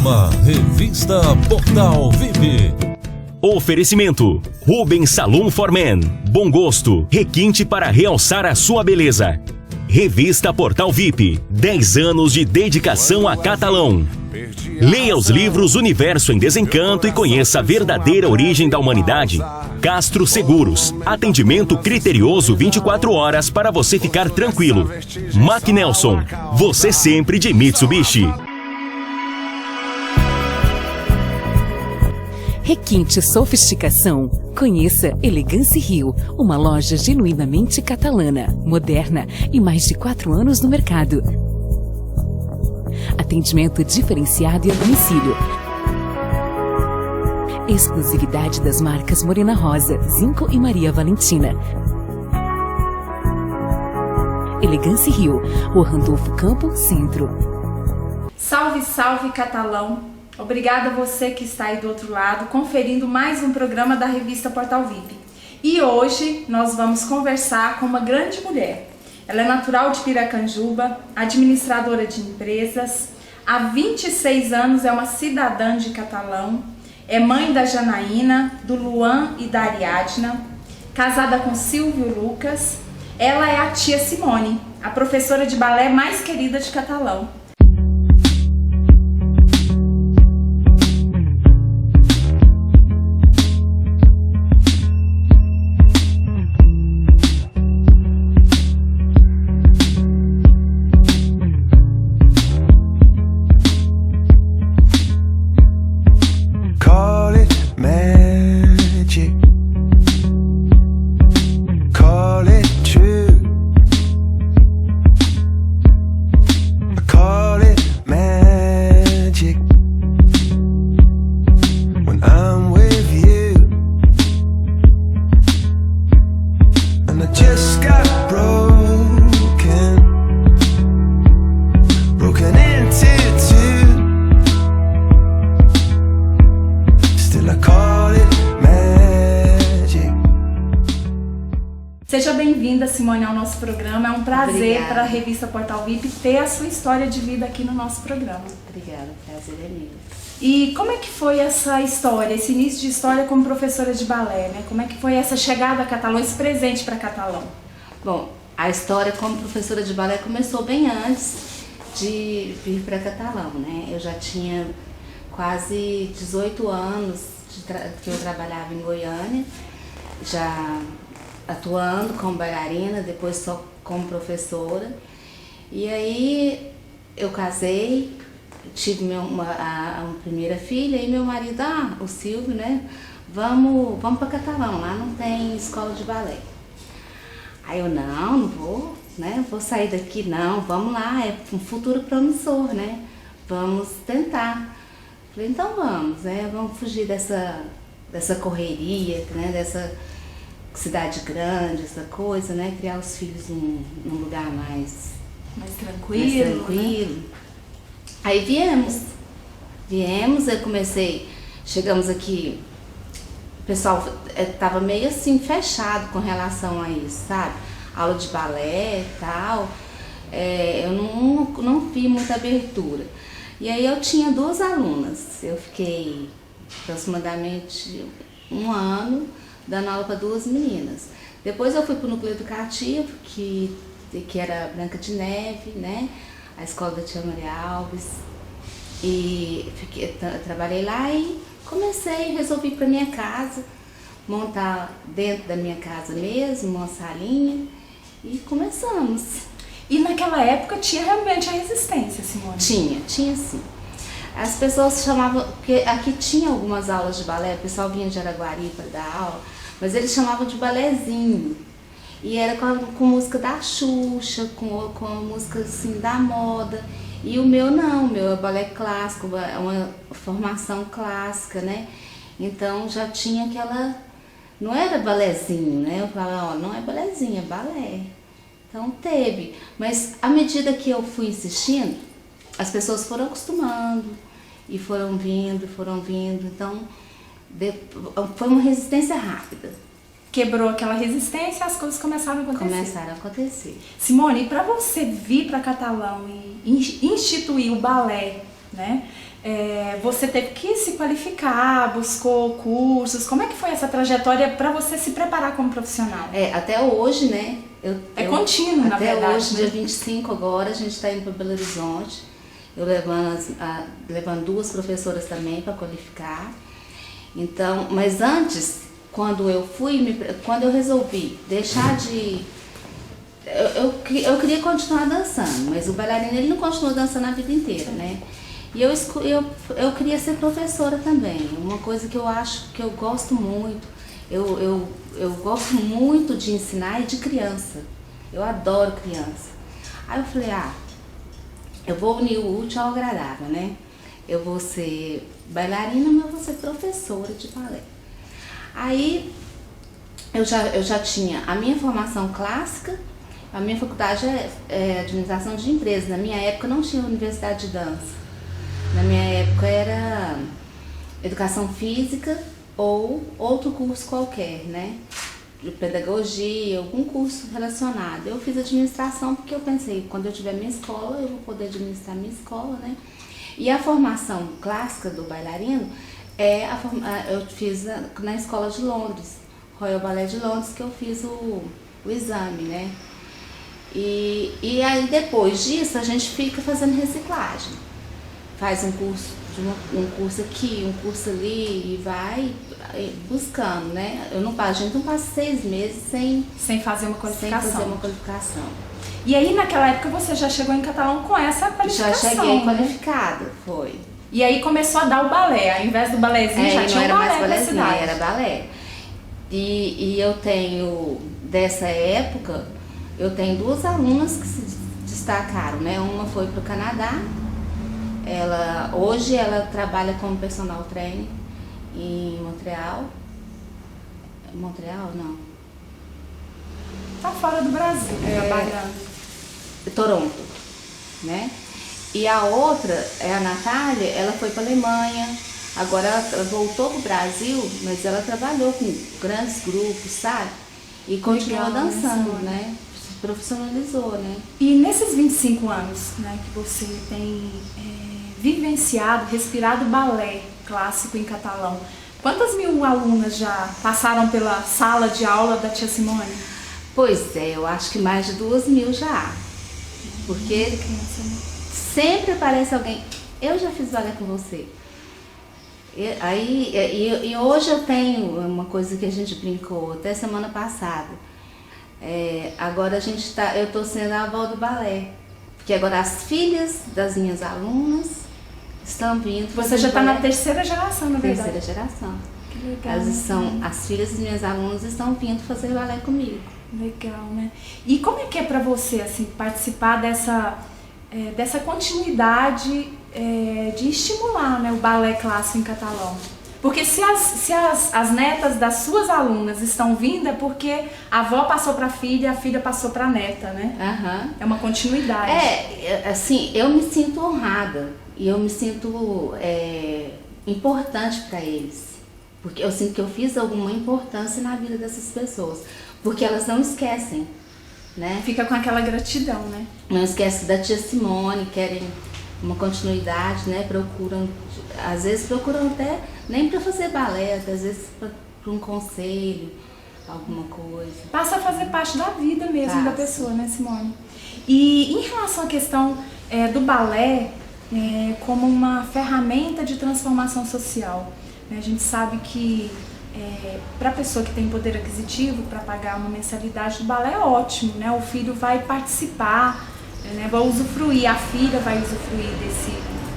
Programa Revista Portal VIP. Oferecimento: Rubens Salon for Men. Bom gosto, requinte para realçar a sua beleza. Revista Portal VIP. 10 anos de dedicação a Catalão. Leia os livros Universo em Desencanto e conheça a verdadeira origem da humanidade. Castro Seguros. Atendimento criterioso 24 horas para você ficar tranquilo. Mac Nelson. Você sempre de Mitsubishi. Requinte Sofisticação. Conheça Elegance Rio, uma loja genuinamente catalana, moderna e mais de 4 anos no mercado. Atendimento diferenciado e a domicílio. Exclusividade das marcas Morena Rosa, Zinco e Maria Valentina. Elegance Rio, Rua Randolfo Campo, Centro. Salve, salve, Catalão! Obrigada a você que está aí do outro lado, conferindo mais um programa da revista Portal VIP. E hoje nós vamos conversar com uma grande mulher. Ela é natural de Piracanjuba, administradora de empresas, há 26 anos é uma cidadã de Catalão, é mãe da Janaína, do Luan e da Ariadna, casada com Silvio Lucas. Ela é a tia Simone, a professora de balé mais querida de Catalão. Seja bem-vinda, Simone, ao nosso programa. É um prazer para a revista Portal VIP ter a sua história de vida aqui no nosso programa. Obrigada, o prazer é meu. E como é que foi essa história, esse início de história como professora de balé, né? Como é que foi essa chegada a Catalão, esse presente para Catalão? Bom, a história como professora de balé começou bem antes de vir para Catalão, né? Eu já tinha quase 18 anos que eu trabalhava em Goiânia, já atuando como bailarina, depois só como professora. E aí eu casei, tive uma primeira filha e meu marido, o Silvio, né? Vamos para Catalão, lá não tem escola de balé. Aí eu, não vou, né? Vou sair daqui, não, vamos lá, é um futuro promissor, né? Vamos tentar. Falei, então vamos, né? Vamos fugir dessa correria, né? Dessa cidade grande, essa coisa, né? Criar os filhos num lugar mais tranquilo. Né? Aí viemos, chegamos aqui, o pessoal tava meio assim fechado com relação a isso, sabe? Aula de balé e tal, eu não vi muita abertura. E aí eu tinha 2 alunas, eu fiquei aproximadamente 1 ano dando aula para 2 meninas. Depois eu fui para o núcleo educativo, que era Branca de Neve, né? A escola da tia Maria Alves. E trabalhei lá e resolvi ir para minha casa, montar dentro da minha casa mesmo, uma salinha, e começamos. E naquela época tinha realmente a resistência, Simone? Tinha sim. As pessoas chamavam, porque aqui tinha algumas aulas de balé, o pessoal vinha de Araguari para dar aula, mas eles chamavam de balézinho. E era com música da Xuxa, com a música assim da moda. E o meu não, o meu é balé clássico, é uma formação clássica, né? Então já tinha aquela, não era balézinho, né? Eu falava, não é balézinho, é balé. Então teve, mas à medida que eu fui insistindo, as pessoas foram acostumando e foram vindo, então foi uma resistência rápida. Quebrou aquela resistência e as coisas começaram a acontecer. Simone, para você vir para Catalão e instituir o balé né? Você teve que se qualificar, buscou cursos. Como é que foi essa trajetória para você se preparar como profissional? Até hoje, né? Contínuo, na verdade. Até hoje, né? dia 25 agora, a gente está indo para Belo Horizonte. Eu levando 2 professoras também para qualificar. Então, mas antes, quando eu resolvi deixar de... Eu queria continuar dançando, mas o bailarino ele não continua dançando a vida inteira, né? E eu queria ser professora também, uma coisa que eu acho que eu gosto muito. Eu gosto muito de ensinar e de criança. Eu adoro criança. Aí eu falei, eu vou unir o útil ao agradável, né? Eu vou ser bailarina, mas vou ser professora de balé. Aí eu já tinha a minha formação clássica, a minha faculdade é administração de empresas. Na minha época não tinha universidade de dança. Na minha época era educação física ou outro curso qualquer, né? De pedagogia, algum curso relacionado. Eu fiz administração porque eu pensei, quando eu tiver minha escola, eu vou poder administrar minha escola, né? E a formação clássica do bailarino eu fiz na escola de Londres, Royal Ballet de Londres, que eu fiz o exame, né? E aí depois disso a gente fica fazendo reciclagem. Faz um curso aqui, um curso ali e vai buscando, né? A gente não passa 6 meses sem fazer uma qualificação. Sem fazer uma qualificação. E aí naquela época você já chegou em Catalão com essa qualificação? Já cheguei né? qualificada, foi. E aí começou a dar o balé, ao invés do balézinho já tinha o balé na cidade. Era balé. E eu tenho, dessa época, eu tenho 2 alunas que se destacaram, né? Uma foi para o Canadá. Hoje ela trabalha como personal trainer em Montreal. Montreal, não. Tá fora do Brasil, trabalhando. Toronto, né? E a outra, a Natália, ela foi para a Alemanha. Agora ela voltou para o Brasil, mas ela trabalhou com grandes grupos, sabe? E continuou dançando, né? Se profissionalizou, né? E nesses 25 anos, né, que você tem vivenciado, respirado balé clássico em Catalão, quantas mil alunas já passaram pela sala de aula da tia Simone? Pois eu acho que mais de 2.000 já. Porque sempre aparece alguém, eu já fiz balé com você. E hoje eu tenho uma coisa que a gente brincou até semana passada. Agora eu estou sendo a avó do balé. Porque agora as filhas das minhas alunas estão vindo. Você já está na 3ª geração, na verdade. 3ª geração. Que legal. As filhas das minhas alunas estão vindo fazer balé comigo. Legal, né? E como é que é para você, assim, participar dessa continuidade de estimular, né, o balé clássico em Catalão? Porque se as netas das suas alunas estão vindo, é porque a avó passou para a filha passou para a neta, né? Uhum. É uma continuidade. Assim, eu me sinto honrada e eu me sinto importante para eles. Porque eu sinto que eu fiz alguma importância na vida dessas pessoas. Porque elas não esquecem, né? Fica com aquela gratidão, né? Não esquecem da tia Simone, querem uma continuidade, né? Às vezes procuram até, nem para fazer balé, às vezes para um conselho, alguma coisa. Passa a fazer parte da vida mesmo da pessoa, né, Simone? E em relação à questão do balé como uma ferramenta de transformação social, né? A gente sabe que para a pessoa que tem poder aquisitivo para pagar uma mensalidade do balé é ótimo, né? O filho vai participar, né? Vai usufruir, a filha vai usufruir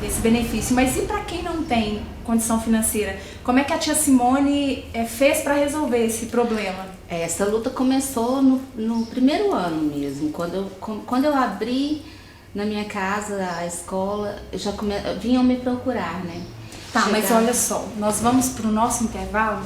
desse benefício. Mas e para quem não tem condição financeira? Como é que a tia Simone fez para resolver esse problema? Essa luta começou no primeiro ano mesmo, quando eu abri na minha casa a escola, vinham me procurar, né? Tá, mas olha só, nós vamos para o nosso intervalo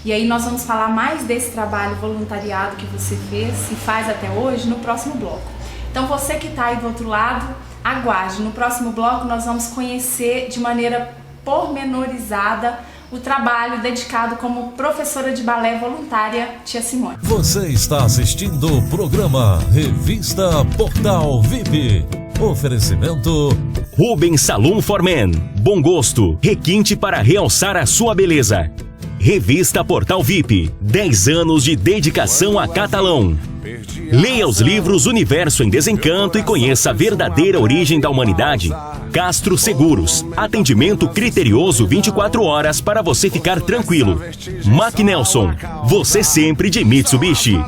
e aí nós vamos falar mais desse trabalho voluntariado que você fez e faz até hoje no próximo bloco. Então você que está aí do outro lado, aguarde. No próximo bloco nós vamos conhecer de maneira pormenorizada o trabalho dedicado como professora de balé voluntária, tia Simone. Você está assistindo o programa Revista Portal VIP. Oferecimento Rubens Salon for Men. Bom gosto, requinte para realçar a sua beleza. Revista Portal VIP. 10 anos de dedicação a Catalão. Leia os livros Universo em Desencanto e conheça a verdadeira origem da humanidade. Castro Seguros. Atendimento criterioso 24 horas para você ficar tranquilo. Mac Nelson. Você sempre de Mitsubishi.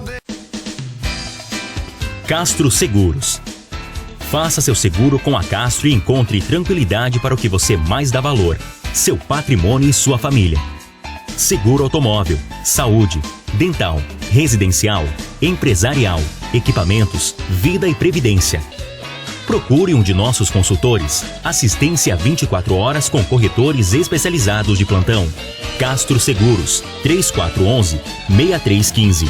Castro Seguros. Faça seu seguro com a Castro e encontre tranquilidade para o que você mais dá valor: seu patrimônio e sua família. Seguro automóvel, saúde, dental, residencial, empresarial, equipamentos, vida e previdência. Procure um de nossos consultores. Assistência 24 horas com corretores especializados de plantão. Castro Seguros, 3411-6315.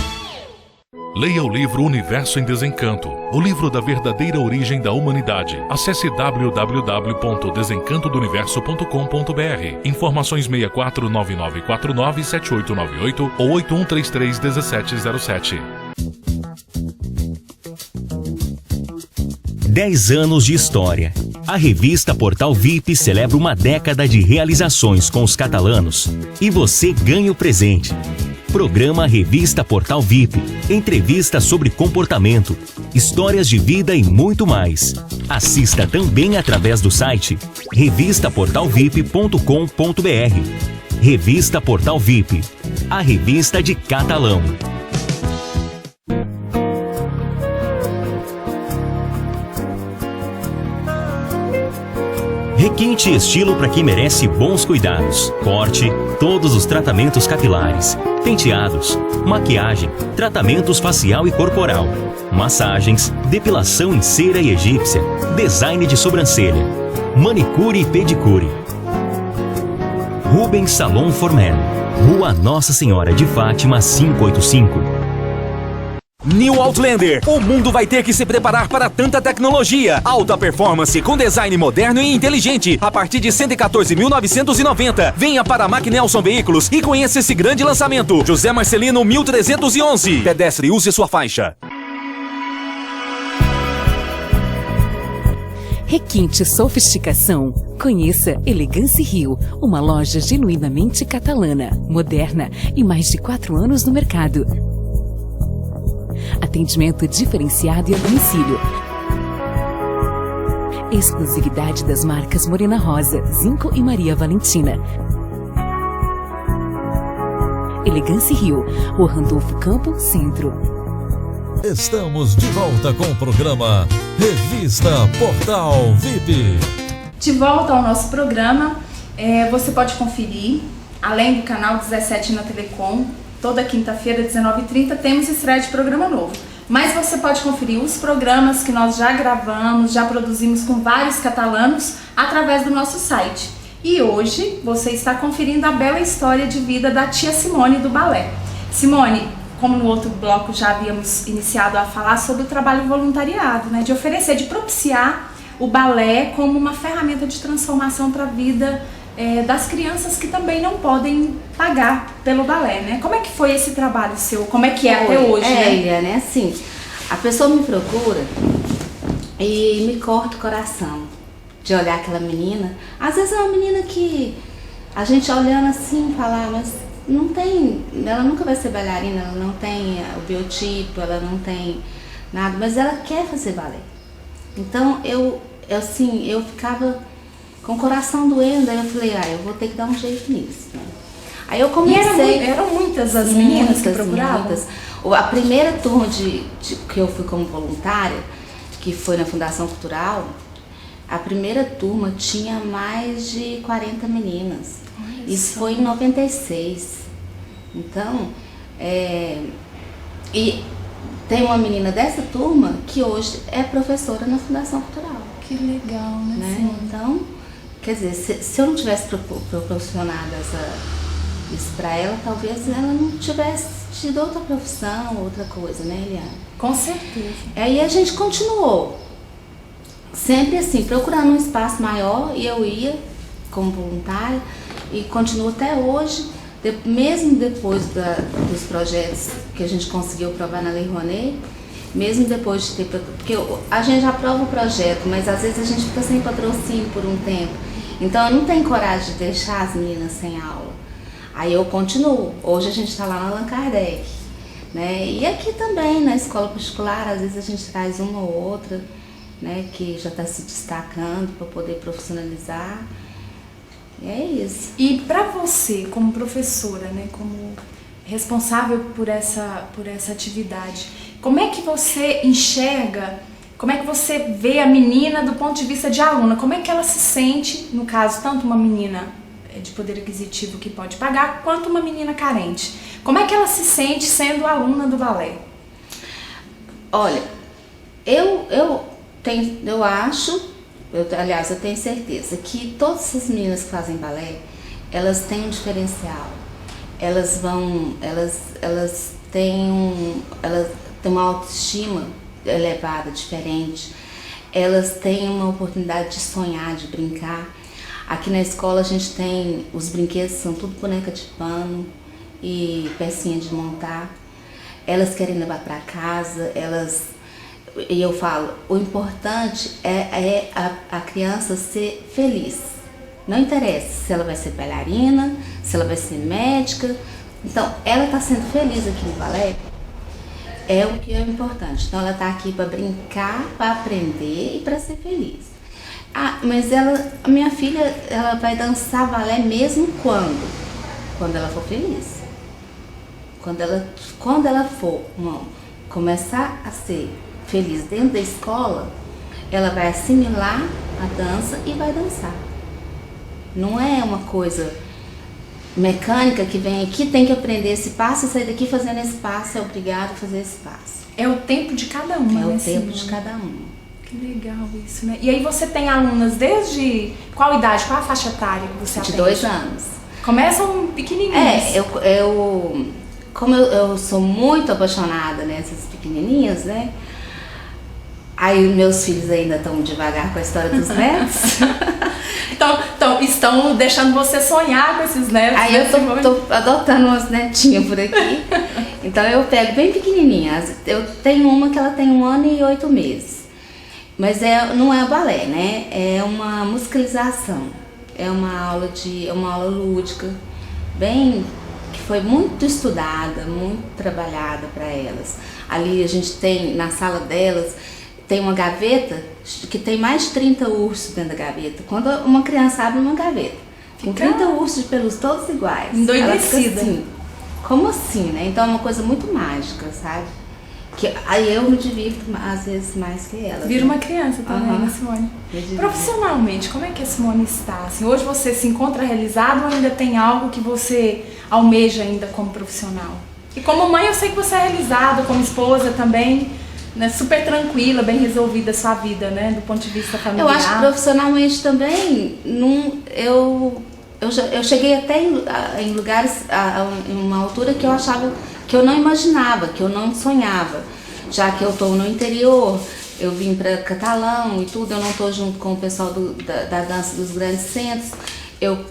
Leia o livro Universo em Desencanto, o livro da verdadeira origem da humanidade. Acesse www.desencantodoniverso.com.br. Informações 6499497898 ou 81331707. 10 anos de história. A revista Portal VIP celebra uma década de realizações com os catalanos. E você ganha o presente. Programa Revista Portal VIP. Entrevistas sobre comportamento, histórias de vida e muito mais. Assista também através do site revistaportalvip.com.br. Revista Portal VIP. A revista de Catalão. Requinte e estilo para quem merece bons cuidados. Corte, todos os tratamentos capilares, penteados, maquiagem, tratamentos facial e corporal, massagens, depilação em cera e egípcia, design de sobrancelha, manicure e pedicure. Rubens Salon for Men. Rua Nossa Senhora de Fátima 585. New Outlander, o mundo vai ter que se preparar para tanta tecnologia. Alta performance com design moderno e inteligente a partir de 114.990. Venha para a Mac Nelson Veículos e conheça esse grande lançamento. José Marcelino 1311. Pedestre, use sua faixa. Requinte Sofisticação. Conheça Elegance Rio, uma loja genuinamente catalana, moderna e mais de 4 anos no mercado. Atendimento diferenciado e a domicílio. Exclusividade das marcas Morena Rosa, Zinco e Maria Valentina. Elegance Rio, Rua Randolfo Campo, Centro. Estamos de volta com o programa Revista Portal VIP. De volta ao nosso programa, você pode conferir, além do canal 17 na Telecom, toda quinta-feira, 19h30, temos estreia de programa novo. Mas você pode conferir os programas que nós já gravamos, já produzimos com vários catalanos através do nosso site. E hoje você está conferindo a bela história de vida da tia Simone do balé. Simone, como no outro bloco já havíamos iniciado a falar sobre o trabalho voluntariado, né? De oferecer, de propiciar o balé como uma ferramenta de transformação para a vida das crianças que também não podem pagar pelo balé, né? Como é que foi esse trabalho seu? Como é que é até hoje, né? né? Assim, a pessoa me procura e me corta o coração de olhar aquela menina. Às vezes é uma menina que a gente olhando assim fala, mas não tem, ela nunca vai ser bailarina, ela não tem o biotipo, ela não tem nada, mas ela quer fazer balé. Então eu ficava com o coração doendo, aí eu falei, eu vou ter que dar um jeito nisso, né? Aí eu comecei... E eram muitas as meninas que procuravam? Muitas. A primeira turma que eu fui como voluntária, que foi na Fundação Cultural, a primeira turma tinha mais de 40 meninas. Isso foi em 96. Então, e tem uma menina dessa turma que hoje é professora na Fundação Cultural. Que legal, né? Então, quer dizer, se eu não tivesse proporcionado isso para ela, talvez ela não tivesse tido outra profissão, outra coisa, né, Eliane? Com certeza. Aí a gente continuou, sempre assim, procurando um espaço maior, e eu ia como voluntária, e continuo até hoje, mesmo depois dos projetos que a gente conseguiu aprovar na Lei Rouanet, mesmo depois de ter... Porque a gente aprova o projeto, mas às vezes a gente fica sem patrocínio por um tempo. Então eu não tenho coragem de deixar as meninas sem aula. Aí eu continuo. Hoje a gente está lá na Allan Kardec, né? E aqui também, na escola particular, às vezes a gente traz uma ou outra, né, que já está se destacando para poder profissionalizar. E é isso. E para você, como professora, né, como responsável por essa atividade, como é que você enxerga, como é que você vê a menina do ponto de vista de aluna? Como é que ela se sente, no caso, tanto uma menina de poder aquisitivo que pode pagar, quanto uma menina carente? Como é que ela se sente sendo aluna do balé? Olha, eu tenho certeza que todas as meninas que fazem balé, elas têm um diferencial. Elas têm uma autoestima elevada, diferente. Elas têm uma oportunidade de sonhar, de brincar. Aqui na escola a gente tem os brinquedos, são tudo boneca de pano e pecinha de montar. Elas querem levar para casa, e eu falo, o importante é a criança ser feliz. Não interessa se ela vai ser bailarina, se ela vai ser médica. Então, ela está sendo feliz aqui no balé, é o que é importante. Então, ela está aqui para brincar, para aprender e para ser feliz. Ah, mas a minha filha, ela vai dançar balé mesmo quando? Quando ela for feliz. Quando ela for começar a ser feliz dentro da escola, ela vai assimilar a dança e vai dançar. Não é uma coisa mecânica que vem aqui, tem que aprender esse passo e sair daqui fazendo esse passo, é obrigado a fazer esse passo. É o tempo de cada uma, né? É o tempo de cada uma. Que legal isso, né? E aí você tem alunas desde qual idade, qual a faixa etária que você atende? De 2 anos. Começam pequenininhas. Como eu sou muito apaixonada nessas pequenininhas, né? Aí meus filhos ainda estão devagar com a história dos netos. Então, estão deixando você sonhar com esses netos. Aí eu tô adotando umas netinhas por aqui. Então eu pego bem pequenininhas. Eu tenho uma que ela tem 1 ano e 8 meses. Mas não é balé, né? É uma musicalização. É uma aula lúdica, que foi muito estudada, muito trabalhada para elas. Ali a gente tem, na sala delas, tem uma gaveta que tem mais de 30 ursos dentro da gaveta. Quando uma criança abre uma gaveta, com 30 ursos de pelos todos iguais, endoidecida. Assim, como assim, né? Então é uma coisa muito mágica, sabe? Que aí eu me divirto às vezes mais que ela. Vira uma criança também, né, Simone? Profissionalmente, como é que a Simone está? Assim, hoje você se encontra realizado ou ainda tem algo que você almeja ainda como profissional? E como mãe eu sei que você é realizada, como esposa também, né, super tranquila, bem resolvida a sua vida, né, do ponto de vista familiar. Eu acho que profissionalmente também, eu cheguei até em lugares, em uma altura que eu achava, que eu não imaginava, que eu não sonhava. Já que eu estou no interior, eu vim para Catalão e tudo, eu não estou junto com o pessoal da dança dos grandes centros, eu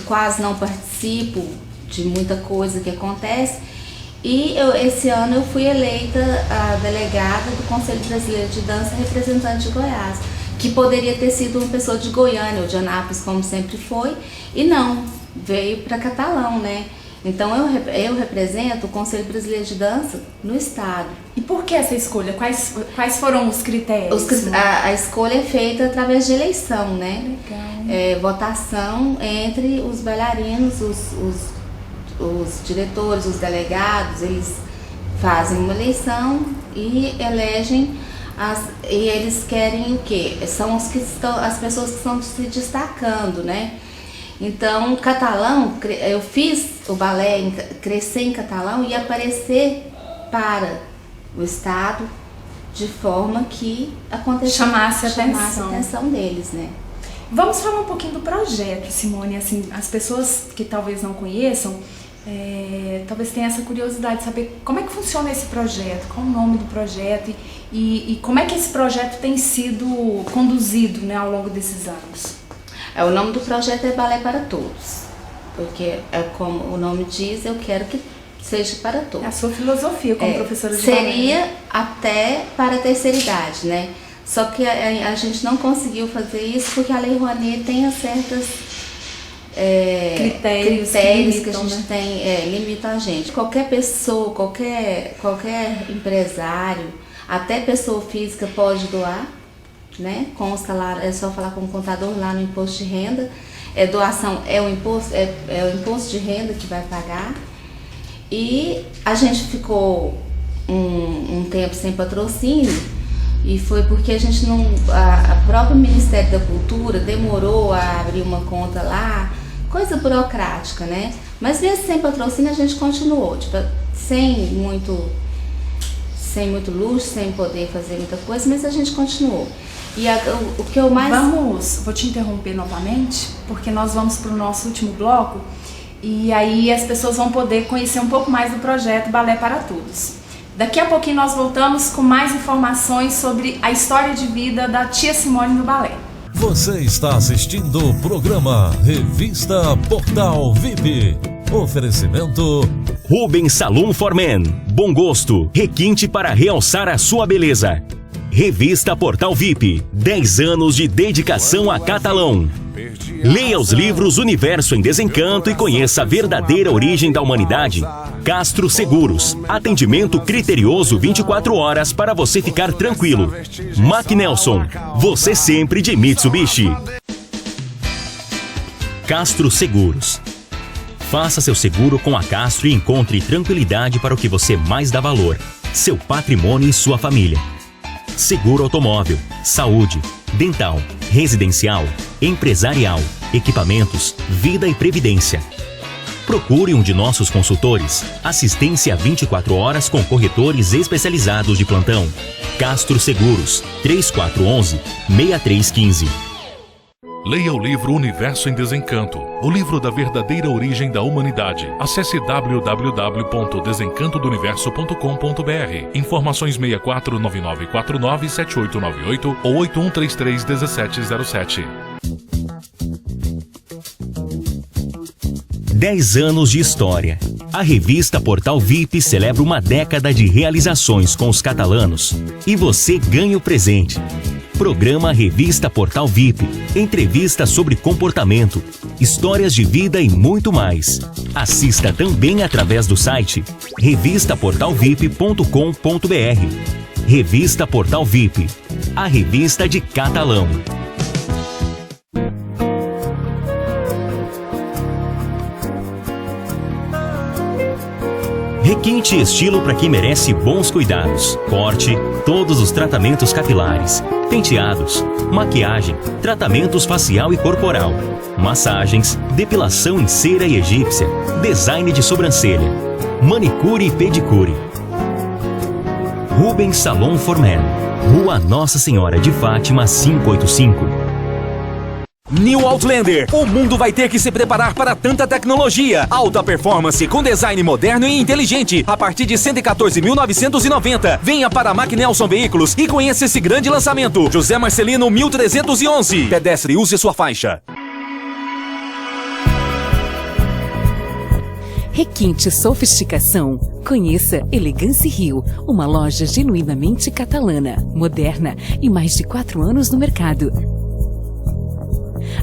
quase não participo de muita coisa que acontece. E esse ano eu fui eleita a delegada do Conselho Brasileiro de Dança, representante de Goiás, que poderia ter sido uma pessoa de Goiânia ou de Anápolis, como sempre foi, e não, veio para Catalão, né? Então eu represento o Conselho Brasileiro de Dança no estado. E por que essa escolha? Quais foram os critérios? A escolha é feita através de eleição, né? Legal. Votação entre os bailarinos, os diretores, os delegados, eles fazem uma eleição e elegem e eles querem o quê? São as pessoas que estão se destacando, né? Então, Catalão, eu fiz o balé, crescer em Catalão e aparecer para o estado de forma que chamasse a atenção deles, né? Vamos falar um pouquinho do projeto, Simone. Assim, as pessoas que talvez não conheçam, talvez tenham essa curiosidade de saber como é que funciona esse projeto, qual o nome do projeto e como é que esse projeto tem sido conduzido, né, ao longo desses anos. O nome do projeto é Balé para Todos, porque como o nome diz, eu quero que seja para todos. É a sua filosofia como professora de seria balé. até para a terceira idade, né? Só que a gente não conseguiu fazer isso porque a Lei Rouanet tem certas critérios que a gente tem, limitam a gente. Qualquer pessoa, qualquer empresário, até pessoa física pode doar, né? Consta lá, é só falar com o contador lá no imposto de renda. Doação é o imposto de renda que vai pagar. E a gente ficou um tempo sem patrocínio e foi porque a gente não, a própria Ministério da Cultura demorou a abrir uma conta lá, coisa burocrática, né? Mas mesmo sem patrocínio a gente continuou, tipo, sem muito luxo, sem poder fazer muita coisa, mas a gente continuou. E o que eu mais... Vou te interromper novamente, porque nós vamos para o nosso último bloco e aí as pessoas vão poder conhecer um pouco mais do projeto Balé para Todos. Daqui a pouquinho nós voltamos com mais informações sobre a história de vida da tia Simone do balé. Você está assistindo o programa Revista Portal VIP. Oferecimento Rubens Salon for Men. Bom gosto, requinte para realçar a sua beleza. Revista Portal VIP. 10 anos de dedicação a Catalão. Leia os livros Universo em Desencanto e conheça a verdadeira origem da humanidade. Castro Seguros. Atendimento criterioso 24 horas para você ficar tranquilo. Mac Nelson. Você sempre de Mitsubishi. Castro Seguros. Faça seu seguro com a Castro e encontre tranquilidade para o que você mais dá valor: seu patrimônio e sua família. Seguro automóvel, saúde, dental, residencial, empresarial, equipamentos, vida e previdência. Procure um de nossos consultores. Assistência 24 horas com corretores especializados de plantão. Castro Seguros, 3411-6315. Leia o livro Universo em Desencanto, o livro da verdadeira origem da humanidade. Acesse www.desencantodoniverso.com.br. Informações 6499497898 ou 81331707. 10 anos de história. A revista Portal VIP celebra uma década de realizações com os catalanos. E você ganha o presente. Programa Revista Portal VIP. Entrevistas sobre comportamento, histórias de vida e muito mais. Assista também através do site revistaportalvip.com.br. Revista Portal VIP. A revista de Catalão. Requinte e estilo para quem merece bons cuidados. Corte, todos os tratamentos capilares, penteados, maquiagem, tratamentos facial e corporal, massagens, depilação em cera e egípcia, design de sobrancelha, manicure e pedicure. Rubens Salon for Men, Rua Nossa Senhora de Fátima 585. New Outlander, o mundo vai ter que se preparar para tanta tecnologia. Alta performance com design moderno e inteligente. A partir de 114.990. Venha para a Mac Nelson Veículos e conheça esse grande lançamento. José Marcelino 1311. Pedestre, use sua faixa. Requinte Sofisticação. Conheça Elegance Rio, uma loja genuinamente catalana, moderna e mais de 4 anos no mercado.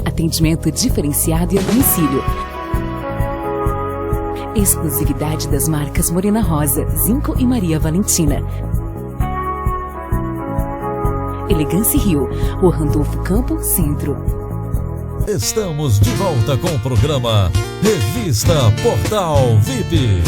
Atendimento diferenciado e a domicílio. Exclusividade das marcas Morena Rosa, Zinco e Maria Valentina. Elegance Rio, Rua Randolfo Campo, Centro. Estamos de volta com o programa Revista Portal VIP.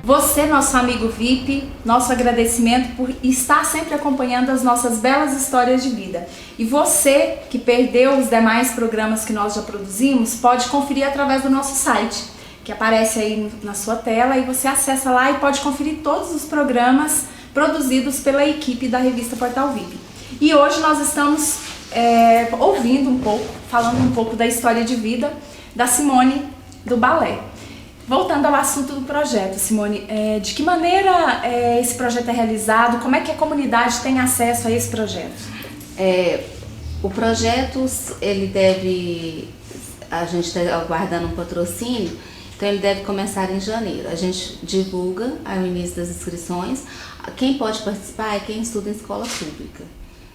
Você, nosso amigo VIP, nosso agradecimento por estar sempre acompanhando as nossas belas histórias de vida. E você que perdeu os demais programas que nós já produzimos, pode conferir através do nosso site, que aparece aí na sua tela, e você acessa lá e pode conferir todos os programas produzidos pela equipe da revista Portal VIP. E hoje nós estamos ouvindo um pouco, falando um pouco da história de vida da Simone do balé. Voltando ao assunto do projeto, Simone, de que maneira esse projeto é realizado? Como é que a comunidade tem acesso a esse projeto? O projeto, a gente está aguardando um patrocínio, Então ele deve começar em janeiro. A gente divulga ao início das inscrições. Quem pode participar é quem estuda em escola pública,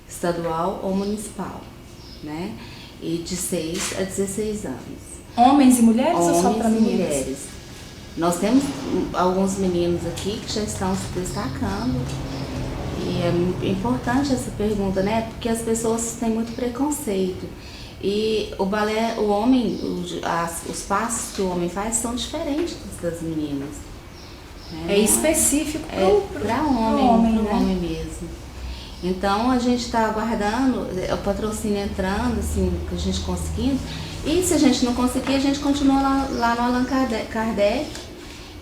estadual ou municipal, né? E de 6 a 16 anos. Homens e mulheres ou só para Homens e meninas? mulheres. Nós temos alguns meninos aqui que já estão se destacando. E é importante essa pergunta, né? Porque as pessoas têm muito preconceito. E o balé, o homem, os passos que o homem faz são diferentes das meninas. Né? É específico para homem, né? homem mesmo. Então a gente está aguardando o patrocínio entrando, assim, que a gente conseguindo. E se a gente não conseguir, a gente continua lá no Allan Kardec,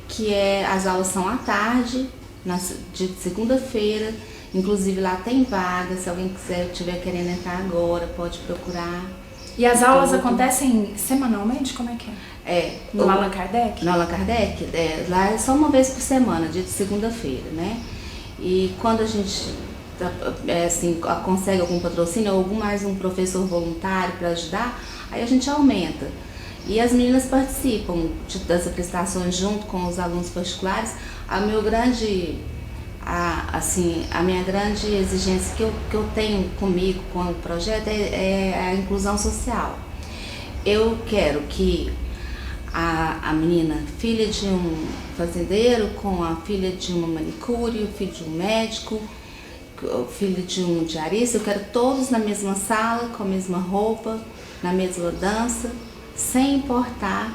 que as aulas são à tarde, de segunda-feira. Inclusive lá tem vaga, se alguém estiver querendo entrar agora, pode procurar. E as aulas acontecem semanalmente? Como é que é? No Allan Kardec? No Allan Kardec, lá é só uma vez por semana, dia de segunda-feira, né? E quando a gente assim, consegue algum patrocínio ou mais um professor voluntário para ajudar, aí a gente aumenta. E as meninas participam das apresentações junto com os alunos particulares. A minha grande exigência que eu tenho comigo, com o projeto, é a inclusão social. Eu quero que a menina, filha de um fazendeiro, com a filha de uma manicure, o filho de um médico, o filho de um diarista, eu quero todos na mesma sala, com a mesma roupa, na mesma dança, sem importar,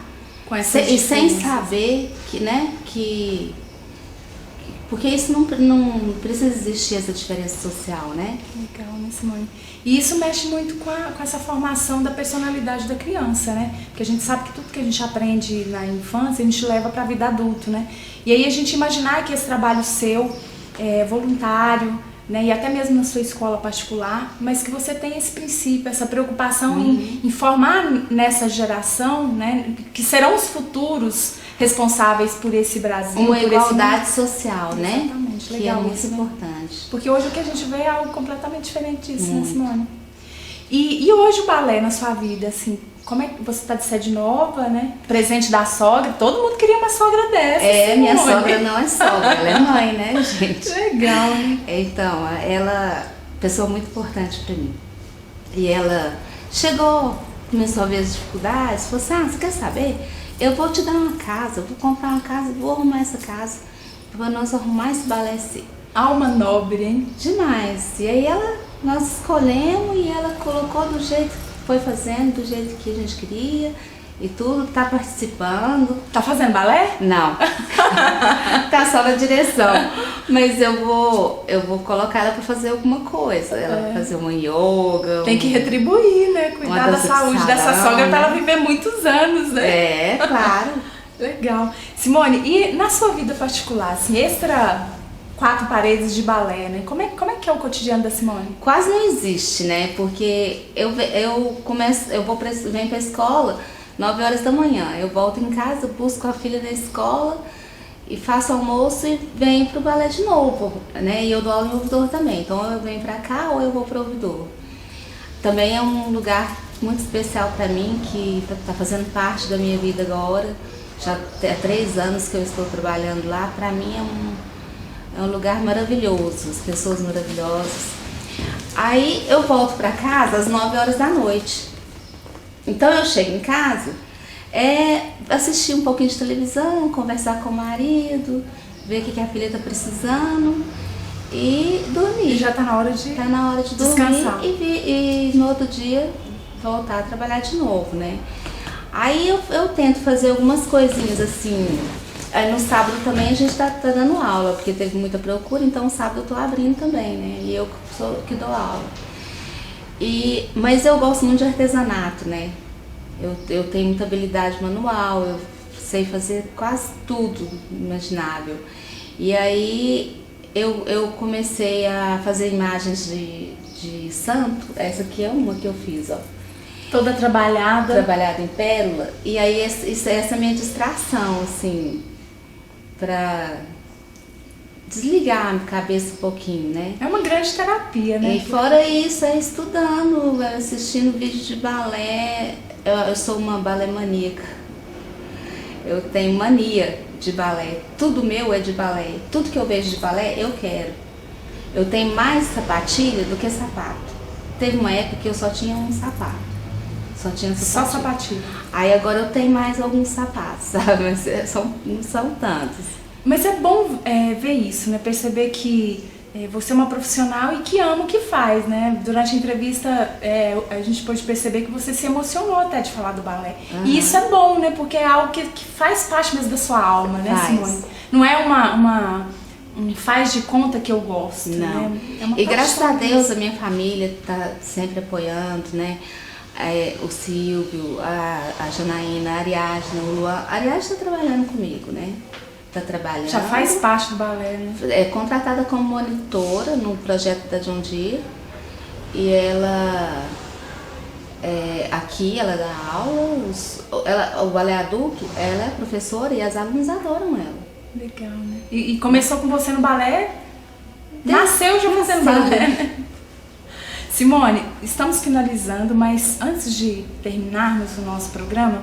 e sem saber que porque isso não precisa existir, essa diferença social, né? Legal, né, Simone? E isso mexe muito com essa formação da personalidade da criança, né? Porque a gente sabe que tudo que a gente aprende na infância, a gente leva para a vida adulta, né? E aí a gente imaginar que esse trabalho seu é voluntário, né? E até mesmo na sua escola particular, mas que você tem esse princípio, essa preocupação em formar nessa geração, né? Que serão os futuros responsáveis por esse Brasil. Uma igualdade social, né? Exatamente, que legal. É muito isso, importante. Porque hoje o que a gente vê é algo completamente diferente disso, né, Simone? E hoje o balé na sua vida, assim, como é que você está de sede nova, né? Presente da sogra, todo mundo queria uma sogra dessa. Simone. Minha sogra não é sogra, ela é mãe, né, gente? Legal, né? Então, ela é pessoa muito importante para mim. E ela chegou, começou a ver as dificuldades, falou assim, você quer saber? Eu vou te dar uma casa, eu vou comprar uma casa, vou arrumar essa casa, para nós arrumar esse balé assim. Alma nobre, hein? Demais. E aí nós escolhemos e ela colocou do jeito que foi fazendo, do jeito que a gente queria e tudo, tá participando. Tá fazendo balé? Não. Tá só na direção. Mas eu vou colocar ela para fazer alguma coisa. Ela vai fazer uma yoga. Tem que retribuir, né? Cuidar da saúde dessa sogra para ela viver muitos anos, né? É, claro. Legal. Simone, e na sua vida particular, assim, extra 4 paredes de balé, né? Como é que é o cotidiano da Simone? Quase não existe, né? Porque eu venho pra escola 9 horas da manhã. Eu volto em casa, busco a filha na escola e faço almoço e venho pro balé de novo, né? E eu dou aula em ouvidor também. Então eu venho pra cá ou eu vou pro ouvidor. Também é um lugar muito especial pra mim, que tá fazendo parte da minha vida agora. Já há 3 anos que eu estou trabalhando lá. Pra mim é um lugar maravilhoso, as pessoas maravilhosas. Aí eu volto pra casa às 9 horas da noite. Então eu chego em casa, assistir um pouquinho de televisão, conversar com o marido, ver o que a filha está precisando e dormir. E já está na hora de dormir descansar. E no outro dia voltar a trabalhar de novo, né? Aí eu tento fazer algumas coisinhas assim. Aí no sábado também a gente está dando aula, porque teve muita procura, então sábado eu estou abrindo também, né? E eu sou que dou aula. Mas eu gosto muito de artesanato, né? Eu tenho muita habilidade manual, eu sei fazer quase tudo imaginável. E aí eu comecei a fazer imagens de santo. Essa aqui é uma que eu fiz, ó. Toda trabalhada. Trabalhada em pérola. E aí essa é a minha distração, assim, pra desligar a cabeça um pouquinho, né? É uma grande terapia, né? E fora isso, estudando, assistindo vídeo de balé. Eu sou uma balé maníaca. Eu tenho mania de balé. Tudo meu é de balé. Tudo que eu vejo de balé, eu quero. Eu tenho mais sapatilha do que sapato. Teve uma época que eu só tinha um sapato. Só tinha sapatilha. Só sapatilha. Aí agora eu tenho mais alguns sapatos, sabe? Mas não são tantos. Mas é bom ver isso, né? Perceber que você é uma profissional e que ama o que faz, né? Durante a entrevista, a gente pôde perceber que você se emocionou até de falar do balé. Uhum. E isso é bom, né? Porque é algo que faz parte mesmo da sua alma, né, Simone? Não é um faz de conta que eu gosto, não. Né? É uma e graças a Deus mesmo. a minha família tá sempre apoiando, né? O Silvio, a Janaína, a Ariadna, o Luan. A Ariadna tá trabalhando comigo, né? Tá trabalhando. Já faz parte do balé, né? É contratada como monitora no projeto da John Deere. E ela, aqui, ela dá aula, o balé adulto, ela é professora e as alunas adoram ela. Legal, né? E começou com você no balé? Nasceu já fazendo balé, né? Simone, estamos finalizando, mas antes de terminarmos o nosso programa,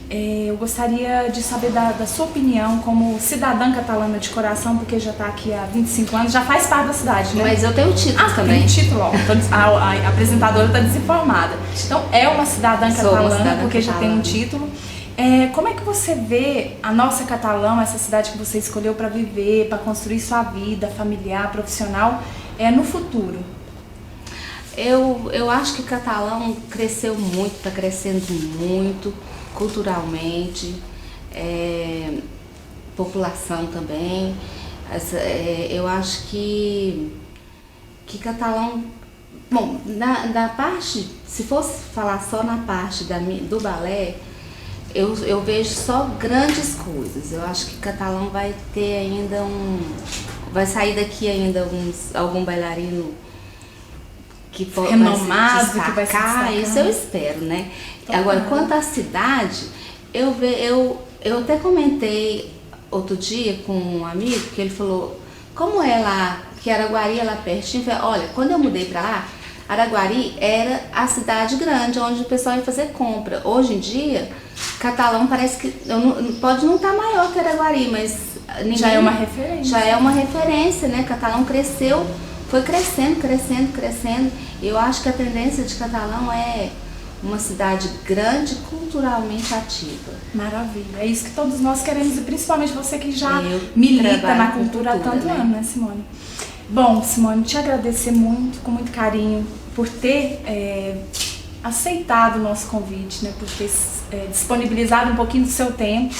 eu gostaria de saber da sua opinião como cidadã catalana de coração, porque já está aqui há 25 anos, já faz parte da cidade, né? Mas eu tenho título também. Tem título, ó. A apresentadora está desinformada. Então, é uma cidadã catalana, porque já tem um título. Como é que você vê a nossa Catalão, essa cidade que você escolheu para viver, para construir sua vida familiar, profissional, no futuro? Eu acho que Catalão cresceu muito, está crescendo muito, culturalmente, população também. Eu acho que Catalão, bom, na parte, se fosse falar só na parte do balé, eu vejo só grandes coisas. Eu acho que Catalão vai ter ainda vai sair daqui ainda algum bailarino que pode renomado, que vai se destacar, isso eu espero, né? Agora, quanto à cidade, eu até comentei outro dia com um amigo que ele falou, como é lá, que Araguari é lá pertinho, eu falei, olha, quando eu mudei pra lá, Araguari era a cidade grande, onde o pessoal ia fazer compra. Hoje em dia, Catalão parece que pode não estar maior que Araguari, mas já é uma referência. Já é uma referência, né? Catalão cresceu, foi crescendo. Eu acho que a tendência de Catalão é uma cidade grande, culturalmente ativa. Maravilha. É isso que todos nós queremos, e principalmente você que já milita na cultura há tanto ano, né, Simone? Bom, Simone, te agradecer muito, com muito carinho, por ter aceitado o nosso convite, né, por ter disponibilizado um pouquinho do seu tempo,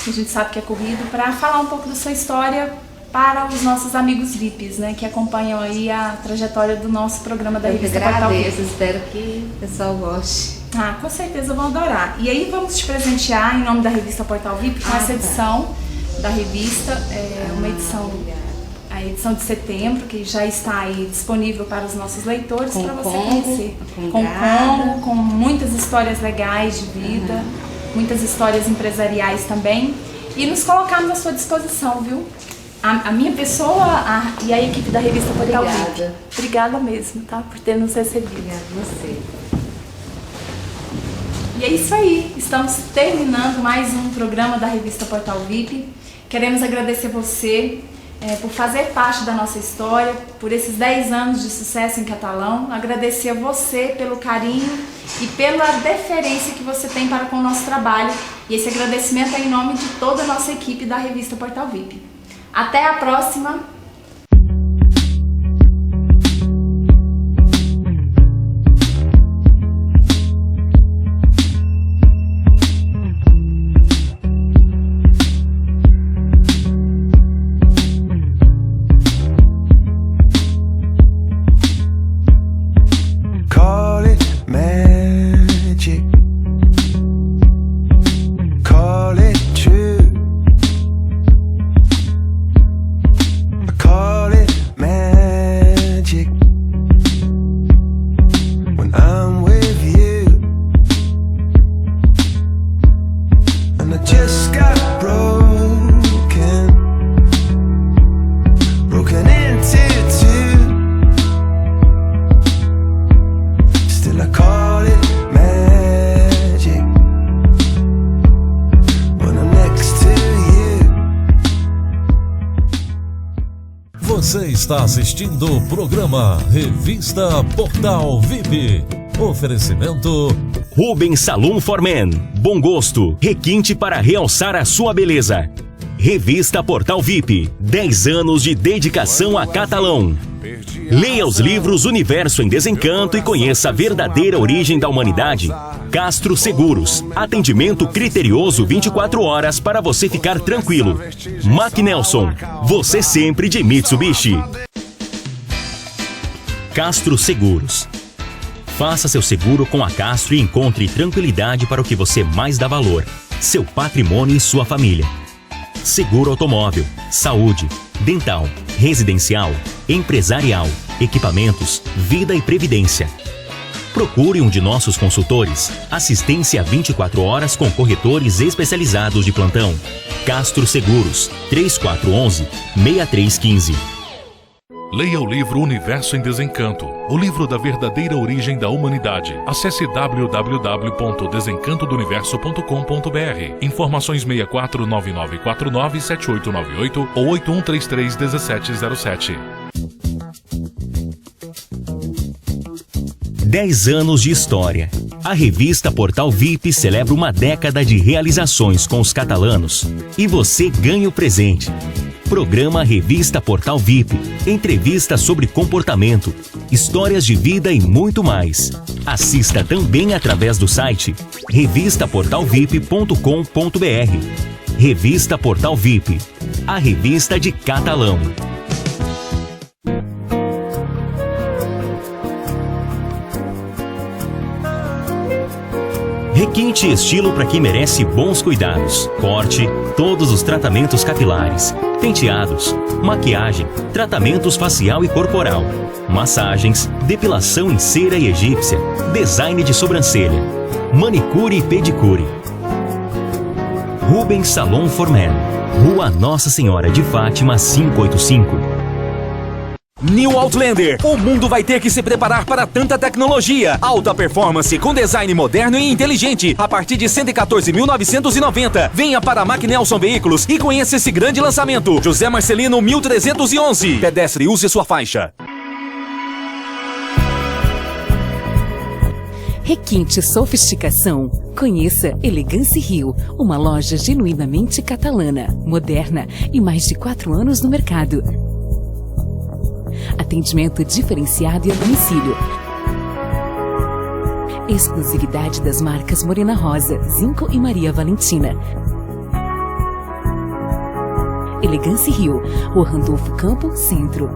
que a gente sabe que é corrido, para falar um pouco da sua história para os nossos amigos VIPs, né, que acompanham aí a trajetória do nosso programa da Revista Portal VIP. Espero que o pessoal goste. Com certeza vão adorar. E aí vamos te presentear em nome da Revista Portal VIP com essa edição da revista, uma edição, a edição de setembro, que já está aí disponível para os nossos leitores, para você conhecer. Com Congo, com muitas histórias legais de vida, muitas histórias empresariais também. E nos colocamos à sua disposição, viu? A minha pessoa e a equipe da Revista Portal VIP. Obrigada mesmo, tá? Por ter nos recebido. Obrigada a você. E é isso aí, estamos terminando mais um programa da Revista Portal VIP. Queremos agradecer você por fazer parte da nossa história, por esses 10 anos de sucesso em Catalão. Agradecer a você pelo carinho e pela deferência que você tem para com o nosso trabalho. E esse agradecimento é em nome de toda a nossa equipe da Revista Portal VIP. Até a próxima! está assistindo o programa Revista Portal VIP. Oferecimento Rubens Salon for Men. Bom gosto, requinte para realçar a sua beleza. Revista Portal VIP. 10 anos de dedicação a Catalão. Leia os livros Universo em Desencanto e conheça a verdadeira origem da humanidade. Castro Seguros. Atendimento criterioso 24 horas para você ficar tranquilo. Mac Nelson. Você sempre de Mitsubishi. Castro Seguros. Faça seu seguro com a Castro e encontre tranquilidade para o que você mais dá valor: seu patrimônio e sua família. Seguro automóvel, saúde, dental, residencial, empresarial, equipamentos, vida e previdência. Procure um de nossos consultores. Assistência 24 horas com corretores especializados de plantão. Castro Seguros, 3411-6315. Leia o livro Universo em Desencanto, o livro da verdadeira origem da humanidade. Acesse www.desencantodoniverso.com.br. Informações 6499497898 ou 81331707. 10 anos de história. A revista Portal VIP celebra uma década de realizações com os catalanos. E você ganha o presente. Programa Revista Portal VIP. Entrevistas sobre comportamento, histórias de vida e muito mais. Assista também através do site revistaportalvip.com.br. Revista Portal VIP. A revista de Catalão. Requinte e estilo para quem merece bons cuidados. Corte, todos os tratamentos capilares, penteados, maquiagem, tratamentos facial e corporal, massagens, depilação em cera e egípcia, design de sobrancelha, manicure e pedicure. Rubens Salon for Men, Rua Nossa Senhora de Fátima 585. New Outlander, o mundo vai ter que se preparar para tanta tecnologia. Alta performance com design moderno e inteligente a partir de 114.990. Venha para a Mac Nelson Veículos e conheça esse grande lançamento. José Marcelino 1311. Pedestre, use sua faixa. Requinte Sofisticação. Conheça Elegance Rio, uma loja genuinamente catalana, moderna e mais de 4 anos no mercado. Atendimento diferenciado e a domicílio. Exclusividade das marcas Morena Rosa, Zinco e Maria Valentina. Elegance Rio, Rua Randolfo Campo, Centro.